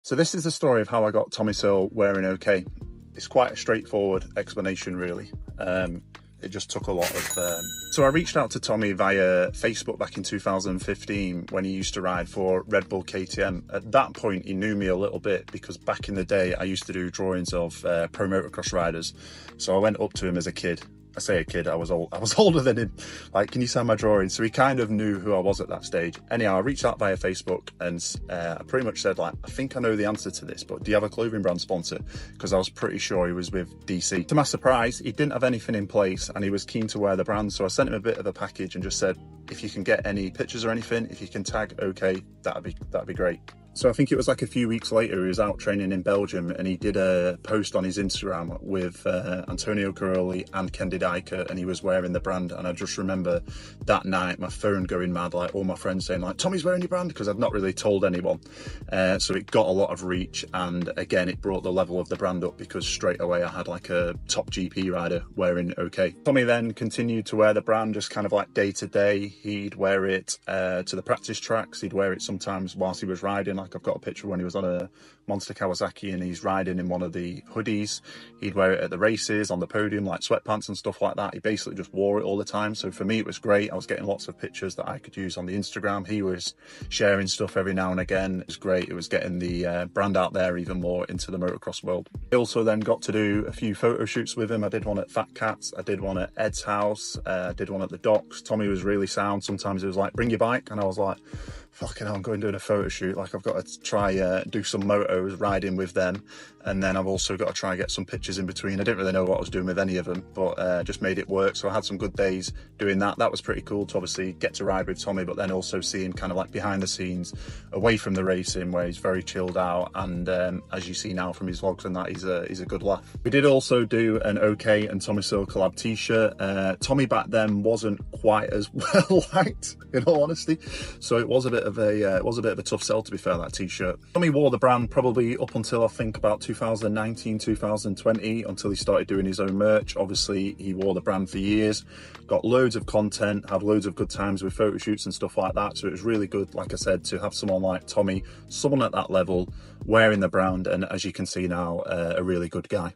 So this is the story of how I got Tommy Searle wearing Owkay. It's quite a straightforward explanation, really. It just took a lot of... So I reached out to Tommy via Facebook back in 2015 when he used to ride for Red Bull KTM. At that point, he knew me a little bit because back in the day, I used to do drawings of pro motocross riders. So I went up to him as a kid. I say a kid, I was older than him. Like, can you sign my drawing? So he kind of knew who I was at that stage. Anyhow, I reached out via Facebook and I pretty much said, like, I think I know the answer to this, but do you have a clothing brand sponsor? Because I was pretty sure he was with DC. To my surprise, he didn't have anything in place and he was keen to wear the brand. So I sent him a bit of a package and just said, if you can get any pictures or anything, if you can tag Owkay, that'd be great. So I think it was like a few weeks later, he was out training in Belgium and he did a post on his Instagram with Antonio Caroli and Kendi Dyker, and he was wearing the brand. And I just remember that night, my phone going mad, like all my friends saying like, Tommy's wearing your brand, because I'd not really told anyone. So it got a lot of reach. And again, it brought the level of the brand up because straight away I had like a top GP rider wearing Owkay. Tommy then continued to wear the brand just kind of like day to day. He'd wear it to the practice tracks. He'd wear it sometimes whilst he was riding. Like, I've got a picture when he was on a Monster Kawasaki and he's riding in one of the hoodies. He'd wear it at the races, on the podium, like sweatpants and stuff like that. He basically just wore it all the time. So for me, it was great. I was getting lots of pictures that I could use on the Instagram. He was sharing stuff every now and again. It was great. It was getting the brand out there even more into the motocross world. I also then got to do a few photo shoots with him. I did one at Fat Cats. I did one at Ed's house. I did one at the docks. Tommy was really sound. Sometimes it was like, bring your bike. And I was like, fucking hell, I'm going doing a photo shoot. Like, I've got to try do some motos riding with them, and then I've also got to try and get some pictures in between. I didn't really know what I was doing with any of them, but just made it work. So I had some good days doing that. That was pretty cool to obviously get to ride with Tommy, but then also see him kind of like behind the scenes, away from the racing, where he's very chilled out. And as you see now from his vlogs and that, he's a good laugh. We did also do an Owkay and Tommy Searle collab t-shirt. Tommy back then wasn't quite as well liked, in all honesty, so it was a bit of a tough sell, to be fair, that t-shirt. Tommy wore the brand probably up until I think about 2019, 2020, until he started doing his own merch. Obviously, he wore the brand for years, got loads of content, had loads of good times with photo shoots and stuff like that. So it was really good, like I said, to have someone like Tommy, someone at that level, wearing the brand, and as you can see now, a really good guy.